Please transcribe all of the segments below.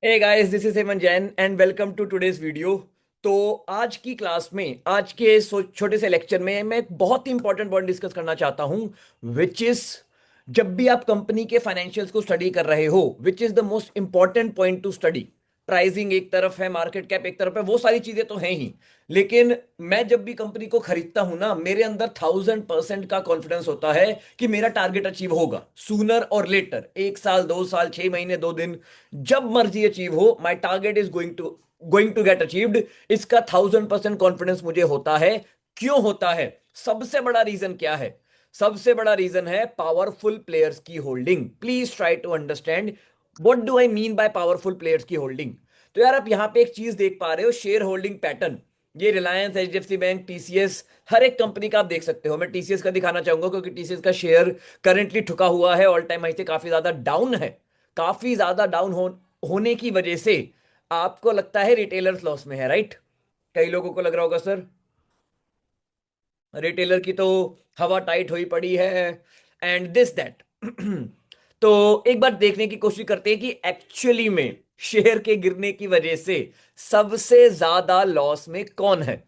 Hey guys, this is Hemant Jain and welcome to today's video. तो आज की क्लास में, आज के इस छोटे से लेक्चर में मैं एक बहुत ही इंपॉर्टेंट पॉइंट डिस्कस करना चाहता हूं, विच इज जब भी आप कंपनी के फाइनेंशियल्स को स्टडी कर रहे हो, which is the most important point two study. Pricing एक तरफ है, मार्केट कैप एक तरफ है, वो सारी चीजें तो हैं ही, लेकिन मैं जब भी कंपनी को खरीदता हूं ना, मेरे अंदर 1000% का कॉन्फिडेंस होता है कि मेरा टारगेट अचीव होगा सूनर और लेटर। 1 साल, 2 साल, 6 महीने, 2 दिन, जब मर्जी अचीव हो, my target is going to get achieved. इसका 1000% कॉन्फिडेंस मुझे होता है। क्यों होता है? सबसे बड़ा रीजन क्या है? सबसे बड़ा रीजन है पावरफुल प्लेयर्स की holding. Please try to understand what do I mean by powerful players की होल्डिंग। तो यार, आप यहां पे एक चीज देख पा रहे हो, शेयर होल्डिंग पैटर्न। ये रिलायंस, एचडीएफसी बैंक, टीसीएस, हर एक कंपनी का आप देख सकते हो। मैं टीसीएस का दिखाना चाहूंगा क्योंकि टीसीएस का शेयर करंटली ठुका हुआ है, ऑल टाइम हाई से काफी ज्यादा डाउन है। काफी ज्यादा डाउन होने की वजह से आपको लगता है रिटेलर्स लॉस में है, राइट? कई लोगों को लग रहा होगा सर, रिटेलर की तो हवा टाइट हुई पड़ी है एंड दिस दैट। तो एक बार देखने की कोशिश करते हैं कि एक्चुअली में शेयर के गिरने की वजह से सबसे ज्यादा लॉस में कौन है।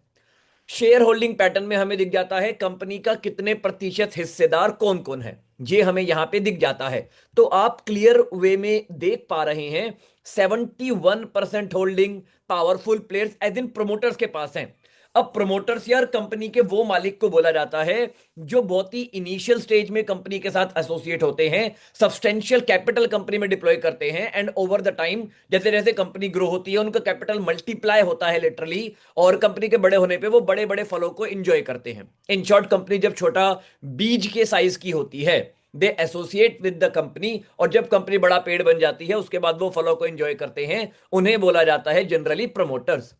शेयर होल्डिंग पैटर्न में हमें दिख जाता है कंपनी का कितने प्रतिशत हिस्सेदार कौन कौन है, ये हमें यहां पे दिख जाता है। तो आप क्लियर वे में देख पा रहे हैं 71% holding powerful players as in promoters के पास है। अब प्रोमोटर्स यार कंपनी के वो मालिक को बोला जाता है जो बहुत ही इनिशियल स्टेज में कंपनी के साथ एसोसिएट होते हैं, सब्सटेंशियल कैपिटल कंपनी में डिप्लॉय करते हैं, एंड ओवर द टाइम जैसे जैसे कंपनी ग्रो होती है उनका कैपिटल मल्टीप्लाई होता है लिटरली, और कंपनी के बड़े होने पे वो बड़े बड़े फलों को एंजॉय करते हैं। इन शॉर्ट, कंपनी जब छोटा बीज के साइज की होती है, दे एसोसिएट विद द कंपनी, और जब कंपनी बड़ा पेड़ बन जाती है उसके बाद वो फलों को एंजॉय करते हैं। उन्हें बोला जाता है जनरली प्रमोटर्स।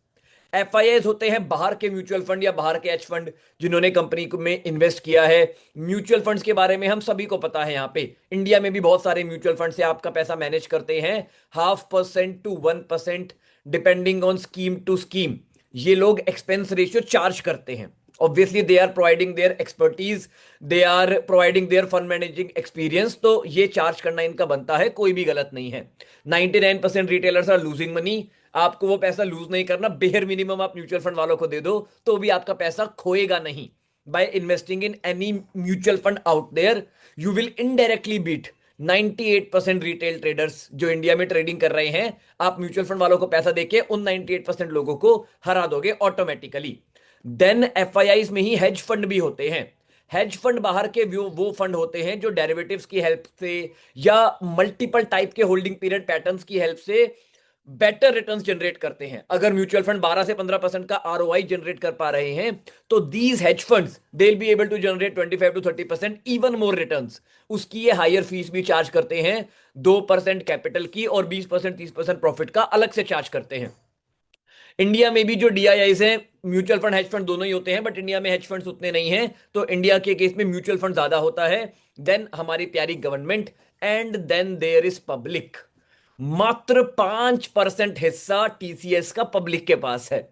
एफआईआईज होते हैं बाहर के म्यूचुअल फंड या बाहर के एच फंड जिन्होंने कंपनी में इन्वेस्ट किया है। म्यूचुअल फंड्स के बारे में हम सभी को पता है, यहाँ पे इंडिया में भी बहुत सारे म्यूचुअल फंड से आपका पैसा मैनेज करते हैं। 0.5% to 1%, depending on scheme to scheme, ये लोग एक्सपेंस रेशियो चार्ज करते हैं। Obviously they are providing their expertise, they are providing their fund managing experience, तो ये चार्ज करना इनका बनता है, कोई भी गलत नहीं है। 99% रिटेलर्स आर लूजिंग मनी। आपको वो पैसा लूज नहीं करना, बेहर मिनिमम आप म्यूचुअल फंड वालों को दे दो तो भी आपका पैसा खोएगा नहीं। By investing in any mutual fund out there, you will indirectly beat 98% retail traders जो इंडिया में ट्रेडिंग कर रहे हैं। आप म्यूचुअल फंड वालों को पैसा देके उन 98% लोगों को हरा दोगे ऑटोमेटिकली। देन एफआईआईज में ही हेज फंड भी होते हैं। हेज फंड बाहर के वो फंड होते हैं जो डेरिवेटिव्स की हेल्प से या मल्टीपल टाइप के होल्डिंग पीरियड पैटर्न्स की हेल्प से बेटर रिटर्न्स जनरेट करते हैं। अगर म्यूचुअल फंड 12 से 15% का आरओआई जनरेट कर पा रहे हैं, तो these hedge funds they will be able to generate 25 to 30% even more returns. उसकी ये हायर फीस भी चार्ज करते हैं, 2% कैपिटल की और 20% 30% प्रॉफिट का अलग से चार्ज करते हैं। इंडिया में भी जो डीआईआईस हैं, म्यूचुअल फंड हेज फंड दोनों ही होते हैं, बट इंडिया में हेज फंड्स उतने नहीं हैं, तो इंडिया के केस में म्यूचुअल फंड ज्यादा होता है। देन हमारी प्यारी government, and then there is public. मात्र 5% हिस्सा टीसीएस का पब्लिक के पास है।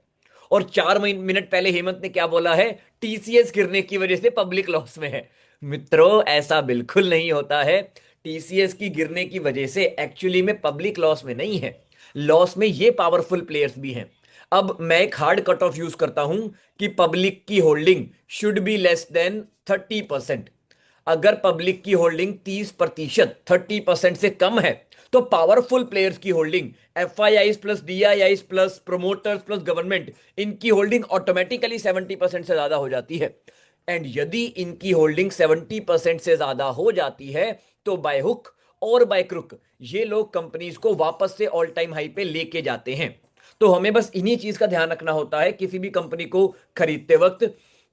और 4 मिनट पहले हेमंत ने क्या बोला है? टीसीएस गिरने की वजह से पब्लिक लॉस में है। मित्रों, ऐसा बिल्कुल नहीं होता है। टीसीएस की गिरने की वजह से एक्चुअली में पब्लिक लॉस में नहीं है, लॉस में ये पावरफुल प्लेयर्स भी हैं। अब मैं एक हार्ड कट ऑफ यूज करता हूं कि पब्लिक की holding should be less than 30%। अगर पब्लिक की होल्डिंग 30%, 30% से कम है, तो पावरफुल प्लेयर्स की holding, FIIs plus DIIs plus promoters plus government, इनकी होल्डिंग ऑटोमेटिकली 70% से ज्यादा हो जाती है। एंड यदि इनकी होल्डिंग 70% से ज्यादा हो जाती है, तो बाय हुक और बाय क्रुक ये लोग कंपनीज को वापस से ऑल टाइम हाई पे लेके जाते हैं। तो हमें बस इन्हीं चीज का ध्यान रखना होता है किसी भी कंपनी को खरीदते वक्त,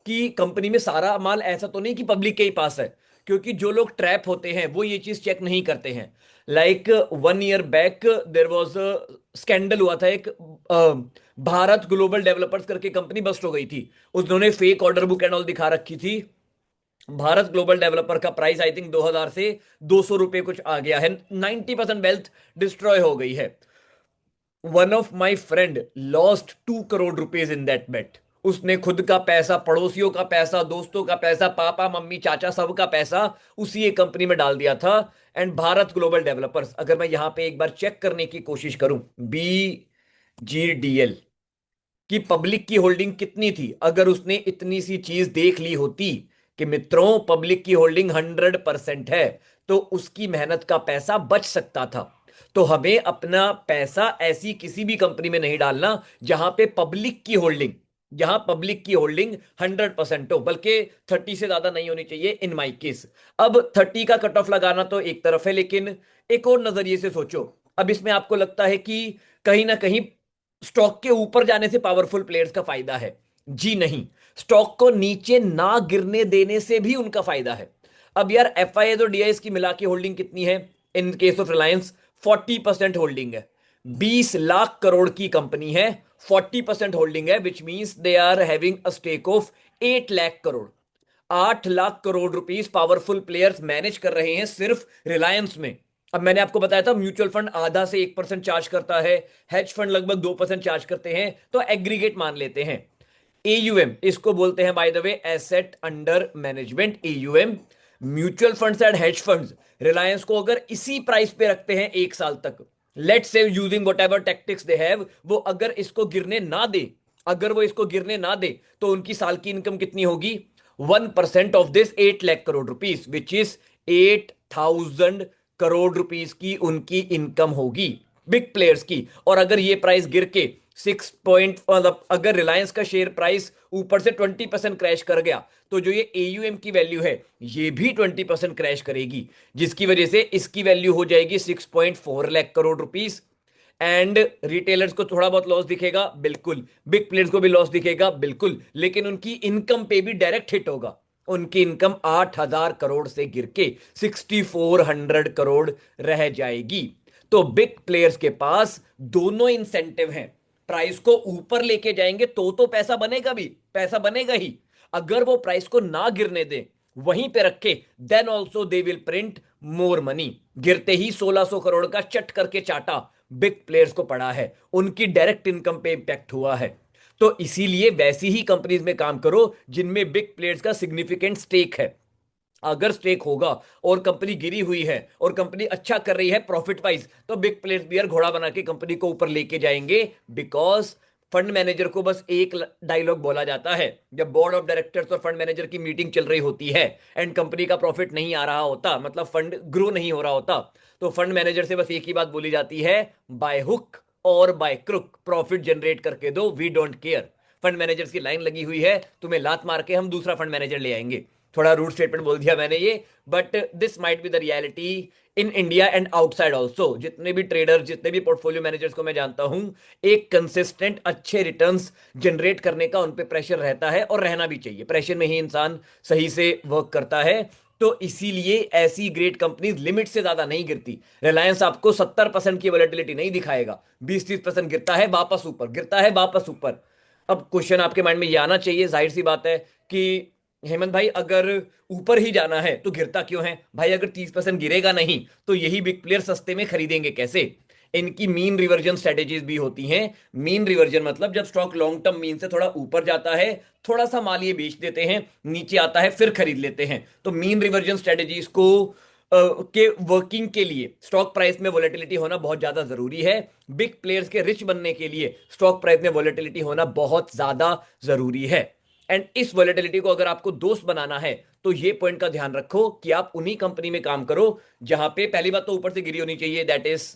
कि कंपनी में सारा माल ऐसा तो नहीं कि पब्लिक के ही पास है। क्योंकि जो लोग ट्रैप होते हैं वो ये चीज चेक नहीं करते हैं। Like 1 year back there was scandal हुआ था एक, भारत ग्लोबल डेवलपर्स करके कंपनी बस्ट हो गई थी। उन्होंने fake order book and all दिखा रखी थी। भारत ग्लोबल डेवलपर का प्राइस आई थिंक 2000 से 200 रुपए कुछ आ गया है। 90% वेल्थ डिस्ट्रॉय हो गई है। One of my friend lost 2 crore rupees in that bet. उसने खुद का पैसा, पड़ोसियों का पैसा, दोस्तों का पैसा, पापा मम्मी चाचा सबका पैसा उसी एक कंपनी में डाल दिया था। एंड भारत ग्लोबल डेवलपर्स, अगर मैं यहां पे एक बार चेक करने की कोशिश करूं, BGDL कि पब्लिक की होल्डिंग कितनी थी, अगर उसने इतनी सी चीज देख ली होती कि मित्रों पब्लिक की होल्डिंग 100% है, तो उसकी मेहनत का पैसा बच सकता था। तो हमें अपना पैसा ऐसी किसी भी कंपनी में नहीं डालना जहां पे पब्लिक की होल्डिंग, जहां पब्लिक की होल्डिंग 100% हो, बल्कि 30 से ज्यादा नहीं होनी चाहिए इन माई केस। अब 30 का कट ऑफ लगाना तो एक तरफ है, लेकिन एक और नजरिए से सोचो। अब इसमें आपको लगता है कि कहीं ना कहीं स्टॉक के ऊपर जाने से पावरफुल प्लेयर्स का फायदा है? जी नहीं, स्टॉक को नीचे ना गिरने देने से भी उनका फायदा है। अब यार FIS और DIS की मिला के होल्डिंग कितनी है? In case of Reliance 40% holding है। 20 लाख करोड़ की कंपनी है, 40% होल्डिंग है, which means they are having a stake of 8 lakh crore. 8 lakh crore rupees powerful players manage कर रहे हैं सिर्फ रिलायंस में। अब मैंने आपको बताया था म्यूचुअल फंड आधा से 1% चार्ज करता है, हेज फंड लगभग 2% चार्ज करते हैं, तो एग्रीगेट मान लेते हैं। AUM, इसको बोलते हैं by the way asset under management, AUM। Mutual funds and hedge funds Reliance को अगर इसी प्राइस पे रखते हैं 1 साल तक, लेट से using what ever tactics they have, वो अगर इसको गिरने ना दे, अगर वो इसको गिरने ना दे, तो उनकी साल की इनकम कितनी होगी? 1% of this 8 lakh crore rupees, which is 8,000 crore rupees की उनकी इनकम होगी बिग प्लेयर्स की। और अगर ये प्राइस गिर के 6 मतलब अगर रिलायंस का शेयर प्राइस ऊपर से 20% क्रैश कर गया, तो जो ये AUM की वैल्यू है ये भी 20% क्रैश करेगी, जिसकी वजह से इसकी वैल्यू हो जाएगी 6.4 lakh crore rupees. And retailers को थोड़ा बहुत लॉस दिखेगा, बिल्कुल, बिग प्लेयर्स को भी लॉस दिखेगा, बिल्कुल, लेकिन उनकी इनकम पे भी डायरेक्ट हिट होगा। उनकी इनकम 8,000 करोड़ से गिर के 6,400 करोड़ रह जाएगी। तो बिग प्लेयर्स के पास दोनों इंसेंटिव हैं। प्राइस को ऊपर लेके जाएंगे तो पैसा बनेगा, भी पैसा बनेगा ही। अगर वो प्राइस को ना गिरने दे, वहीं पे रखे, then also they will print more money. गिरते ही 1,600 करोड़ का चट करके चाटा बिग प्लेयर्स को पड़ा है, उनकी डायरेक्ट इनकम पे इंपैक्ट हुआ है। तो इसीलिए वैसी ही कंपनीज में काम करो जिनमें बिग प्लेयर्स का सिग्निफिकेंट स्टेक है। अगर स्टेक होगा और कंपनी गिरी हुई है और कंपनी अच्छा कर रही है प्रॉफिट वाइज, तो बिग प्लेयर्स भी यार घोड़ा बना के कंपनी को ऊपर लेके जाएंगे। बिकॉज फंड मैनेजर को बस एक डायलॉग बोला जाता है जब बोर्ड ऑफ डायरेक्टर्स और फंड मैनेजर की मीटिंग चल रही होती है एंड कंपनी का प्रॉफिट नहीं आ रहा होता, मतलब फंड ग्रो नहीं हो रहा होता, तो फंड मैनेजर से बस एक ही बात बोली जाती है, बाय हुक और बाय क्रुक प्रॉफिट जनरेट करके दो, we don't care. Fund managers की लाइन लगी हुई है, तुम्हें लात मार के हम दूसरा फंड मैनेजर ले आएंगे। थोड़ा रूड स्टेटमेंट बोल दिया मैंने ये, but this might be the reality in India and outside also. जितने भी ट्रेडर, जितने भी पोर्टफोलियो मैनेजर्स को मैं जानता हूं, एक कंसिस्टेंट अच्छे रिटर्न्स जनरेट करने का उन पे प्रेशर रहता है, और रहना भी चाहिए। प्रेशर में ही इंसान सही से वर्क करता है। तो इसीलिए ऐसी ग्रेट कंपनीज लिमिट से ज्यादा नहीं गिरती। रिलायंस आपको 70% की वॉलेटिलिटी नहीं दिखाएगा, 20-30% गिरता है वापस ऊपर, गिरता है वापस ऊपर। अब क्वेश्चन आपके माइंड में ये आना चाहिए, जाहिर सी बात है कि हेमंत भाई अगर ऊपर ही जाना है तो गिरता क्यों है भाई? अगर 30% गिरेगा नहीं तो यही बिग प्लेयर सस्ते में खरीदेंगे कैसे? इनकी मीन रिवर्जन स्ट्रेटेजीज भी होती हैं। मीन रिवर्जन मतलब जब स्टॉक लॉन्ग टर्म मीन से थोड़ा ऊपर जाता है, थोड़ा सा माल ये बेच देते हैं, नीचे आता है फिर खरीद लेते हैं। तो मीन रिवर्जन स्ट्रेटेजीज को के वर्किंग के लिए स्टॉक प्राइस में वोलेटिलिटी होना बहुत ज्यादा जरूरी है। बिग प्लेयर्स के रिच बनने के लिए स्टॉक प्राइस में वोलेटिलिटी होना बहुत ज्यादा जरूरी है। एंड इस वोलेटिलिटी को अगर आपको दोस्त बनाना है, तो ये पॉइंट का ध्यान रखो कि आप उन्हीं कंपनी में काम करो जहां पे पहली बात तो ऊपर से गिरी होनी चाहिए, दैट इज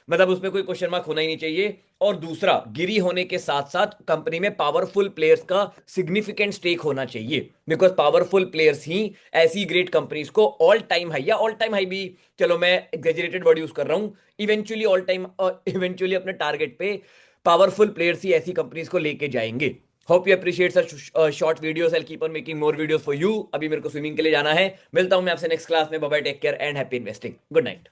मतलब उसमें कोई क्वेश्चन मार्क होना ही नहीं चाहिए। और दूसरा, गिरी होने के साथ साथ कंपनी में पावरफुल प्लेयर्स का सिग्निफिकेंट स्टेक होना चाहिए, बिकॉज पावरफुल प्लेयर्स ही ऐसी ग्रेट कंपनीज को ऑल टाइम हाई, या ऑल टाइम हाई भी चलो मैं एग्जेजरेटेड वर्ड यूज कर रहा हूं, इवेंचुअली ऑल टाइम, इवेंचुअली अपने टारगेट पे पावरफुल प्लेयर्स ही ऐसी कंपनीज को लेके जाएंगे। Hope you appreciate such short videos, I keep on making more videos for you. अभी मेरे को स्विमिंग के लिए जाना है, मिलता हूं मैं आपसे नेक्स्ट क्लास में। Bye bye, take care and happy investing, good night.